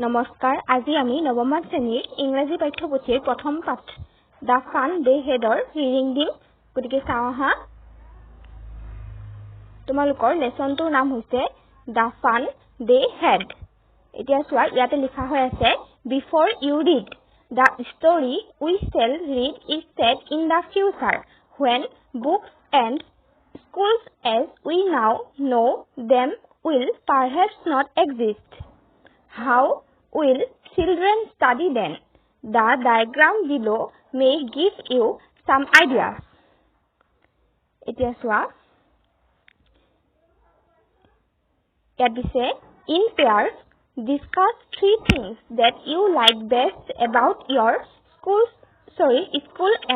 নমস্কাৰ আজি আমি নৱম শ্ৰেণীৰ ইংৰাজী পাঠ্যপুথিৰ প্ৰথম পাঠ দা ফান দে হেডৰ ৰিডিং দিম গতিকে চাওঁ আহা তোমালোকৰ লেসনটোৰ নাম হৈছে দা ফান দে হেড এতিয়া চোৱা ইয়াতে লিখা হৈ আছে before you read the story we shall read is set in the future when books and schools as we now know them will perhaps not exist. How will children study then? The diagram below may give you some ideas. এতিয়া চোৱা ইয়াত দিছে in pairs discuss three things that you like best about your school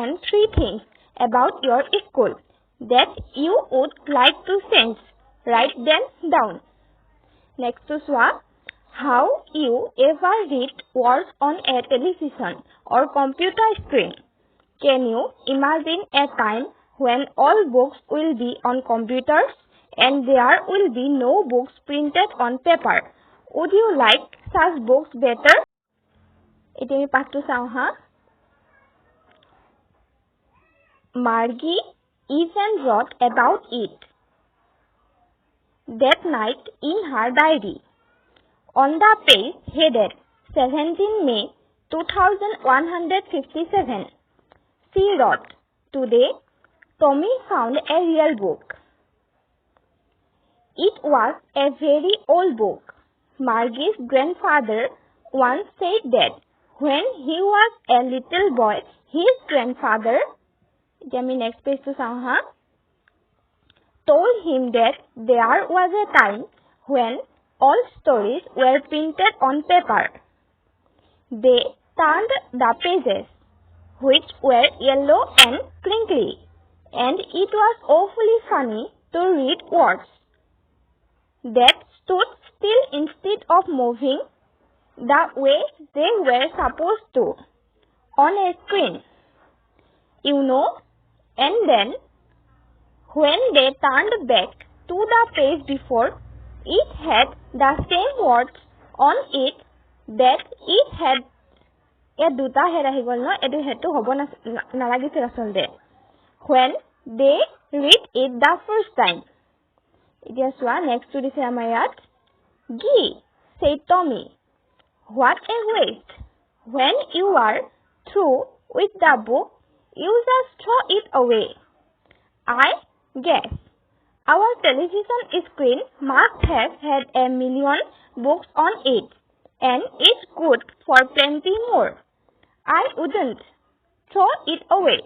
and three things about your school that you would like to change. Write them down. Next to swap. How you ever read words on a television or computer screen? Can you imagine a time when all books will be on computers and there will be no books printed on paper? Would you like such books better? Iti mi pathto sao ha. Margie even wrote about it that night in her diary. On the page headed 17 May 2157, she wrote, "Today, Tommy found a real book. It was a very old book. Margie's grandfather once said that when he was a little boy, his grandfather, next page to Sangha, told him that there was a time when all stories were printed on paper. They turned the pages, which were yellow and crinkly, and it was awfully funny to read words that stood still instead of moving the way they were supposed to on a screen. You know, and then when they turned back to the page before, it had the same words on it that it had a duta head ahigol no edu hetu hobo nalagisil asolde when they read it the first time. Itia swa next to dise amayat Gee, said Tommy, what a waste. When you are through with the book, you just throw it away. I guess our television screen must have had a million books on it, and it's good for plenty more. I wouldn't throw it away.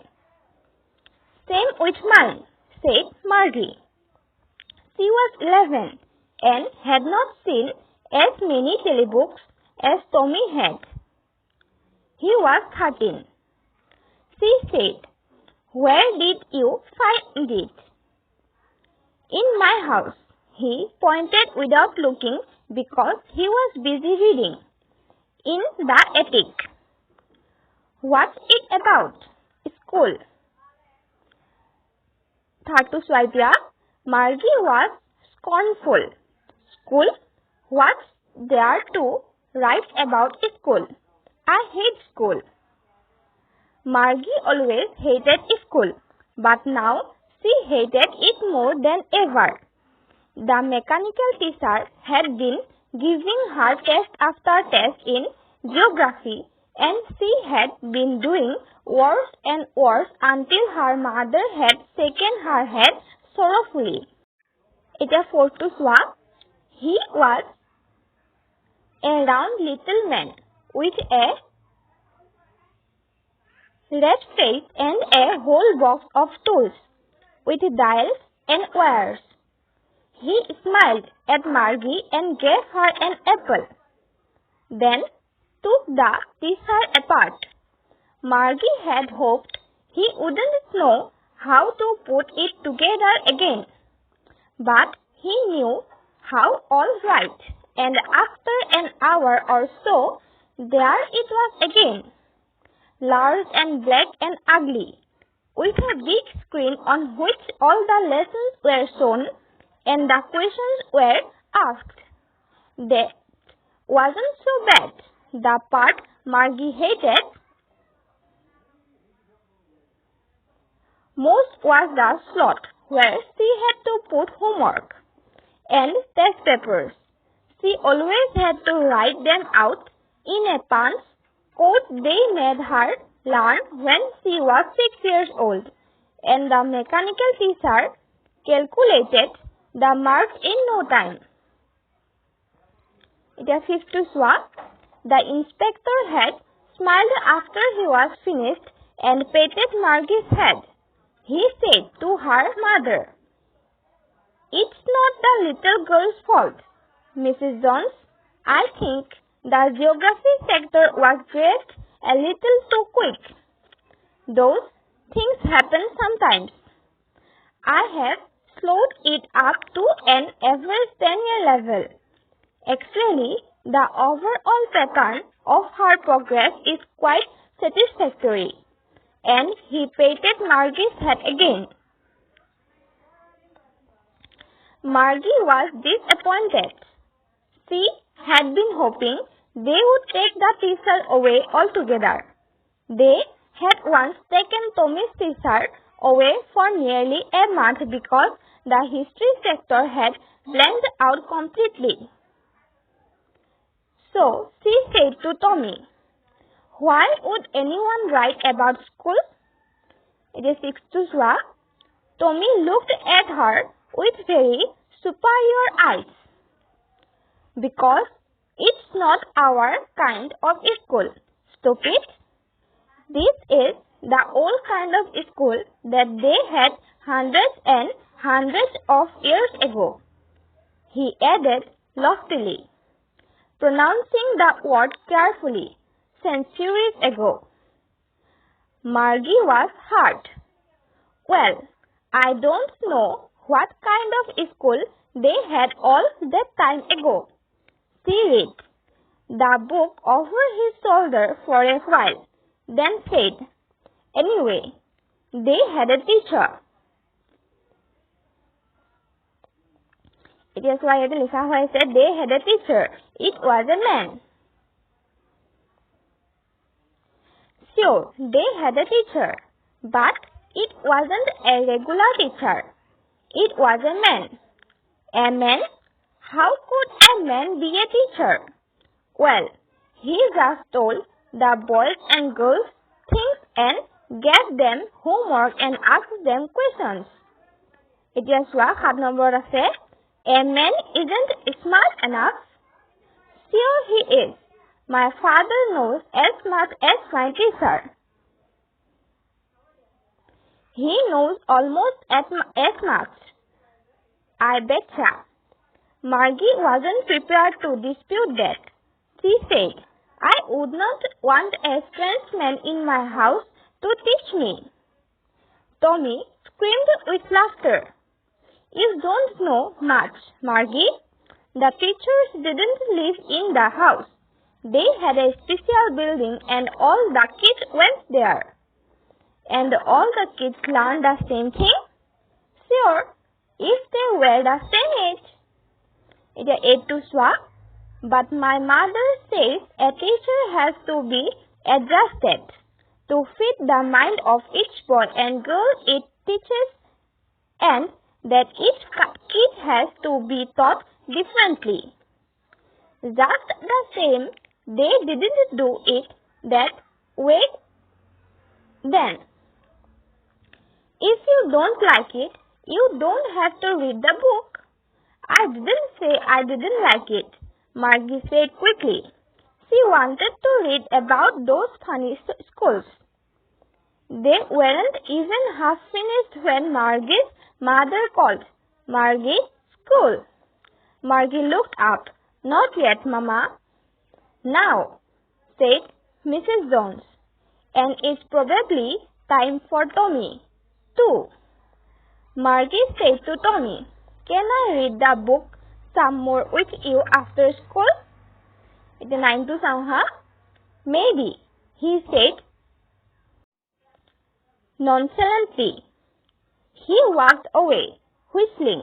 Same with mine, said Margie. She was 11 and had not seen as many telebooks as Tommy had. He was 13. She said, "Where did you find it?" "In my house," he pointed without looking because he was busy reading. "In the attic." "What's it about?" "School." Third to Swipia, Margie was scornful. "School? What's there to write about school? I hate school." Margie always hated school, but now she hated it more than ever. The mechanical teacher had been giving her test after test in geography, and she had been doing worse and worse until her mother had shaken her head sorrowfully. It is fourth to swap. He was a round little man with a red face and a whole box of tools with dials and wires. He smiled at Margie and gave her an apple, then took the teacher apart. Margie had hoped he wouldn't know how to put it together again, but he knew how all right, and after an hour or so, there it was again, large and black and ugly, with a big screen on which all the lessons were shown and the questions were asked. That wasn't so bad. The part Margie hated most was the slot where she had to put homework and test papers. She always had to write them out in a pants code they made her learn when she was 6 years old, and the mechanical teacher calculated the marks in no time. It is fifth to swap. The inspector had smiled after he was finished and patted Margie's head. He said to her mother, "It's not the little girl's fault, Mrs. Jones. I think the geography sector was graded a little too quick. Those things happen sometimes. I have slowed it up to an average 10-year level. Actually, the overall pattern of her progress is quite satisfactory." And he patted Margie's head again. Margie was disappointed. She had been hoping they would take the teacher away altogether. They had once taken Tommy's teacher away for nearly a month because the history sector had blanked out completely. So she said to Tommy, "Why would anyone write about school?" It is 6 to swap. Tommy looked at her with very superior eyes. "Because it's not our kind of school, stupid. This is the old kind of school that they had hundreds and hundreds of years ago," he added loftily, pronouncing the word carefully. "Centuries ago." Margie was hurt. "Well, I don't know what kind of school they had all that time ago." She read the book over his shoulder for a while, then said, "Anyway, they had a teacher." It is why it লিখা হয়েছে they had a teacher. It was a man. Sure, they had a teacher, but it wasn't a regular teacher. It was a man. A man? How could a man be a teacher? Well, he just told the boys and girls things and gave them homework and asked them questions. এতিয়া চোৱা 7 নম্বৰত আছে, "A man isn't smart enough." Sure he is. My father knows as much as my teacher. He knows almost as much. I betcha. Margie wasn't prepared to dispute that. She said, "I would not want a strange man in my house to teach me." Tommy screamed with laughter. "You don't know much, Margie. The teachers didn't live in the house. They had a special building and all the kids went there. And all the kids learned the same thing? Sure, if they were the same age." It is 8 to swap. "But my mother says a teacher has to be adjusted to fit the mind of each boy and girl it teaches, and that each kid has to be taught differently. Just the same, they didn't do it that way then. If you don't like it, you don't have to read the book." "I didn't say I didn't like it," Margie said quickly. She wanted to read about those funny schools. They weren't even half finished when Margie's mother called, "Margie, school." Margie looked up. "Not yet, Mama." "Now," said Mrs. Jones, "and it's probably time for Tommy, too." Margie said to Tommy, "Can I read the book some more with you after school?" It's 9 to Samha. "Maybe," he said nonchalantly. He walked away, whistling,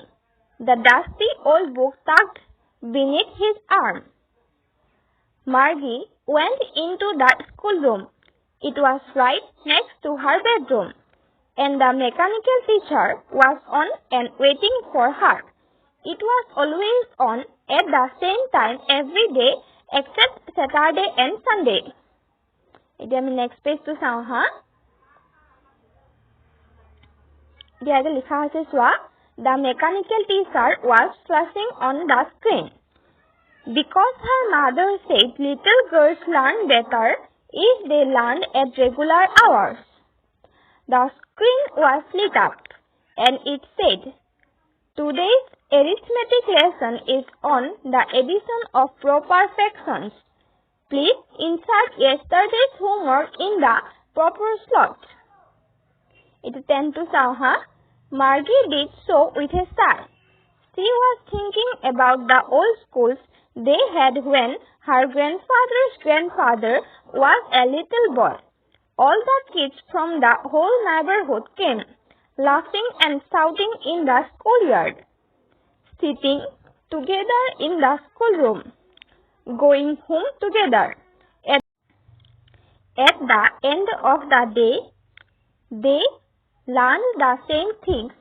the dusty old book tucked beneath his arm. Margie went into the schoolroom. It was right next to her bedroom, and the mechanical teacher was on and waiting for her. It was always on at the same time every day except Saturday and Sunday. এতিয়া আমি next page to চাওঁ হা দিয়া লিখা আছে চোৱা The mechanical teacher was flashing on the screen. Because her mother said little girls learn better if they learn at regular hours. The screen was lit up and it said, Today's arithmetic lesson is on the addition of proper fractions. Please insert yesterday's homework in the proper slot. It is 10 to Sauha. Margie did so with a sigh. She was thinking about the old schools they had when her grandfather's grandfather was a little boy. All the kids from the whole neighborhood came, laughing and shouting in the schoolyard, sitting together in the schoolroom, going home together. At the end of the day, they learned the same things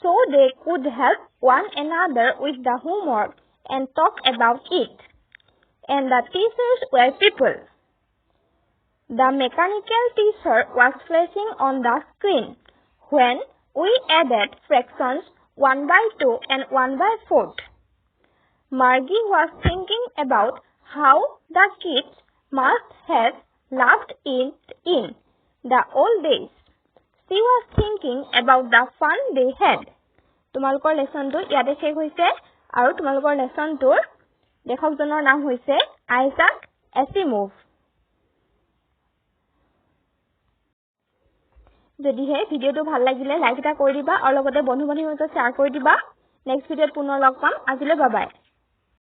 so they could help one another with the homework and talk about it. And the teachers were people. The mechanical teacher was flashing on the screen when we added fractions 1 by 2 and 1 by 4. Margie was thinking about how the kids must have laughed it in the old days. She was thinking about the fun they had. তোমালোকৰ লেসনটো ইয়াতে শেষ হৈছে আৰু তোমালোকৰ লেসনটোৰ লেখকজনৰ নাম হৈছে Isaac এছিমোভ যদি হে ভিডিওটো ভাল লাগিলে লাইক এটা কৰি দিবা আৰু লগতে বন্ধু বান্ধৱীৰ লগত শ্বেয়াৰ কৰি দিবা নেক্সট ভিডিওত পুনৰ লগ পাম আজিলৈ বাই বাই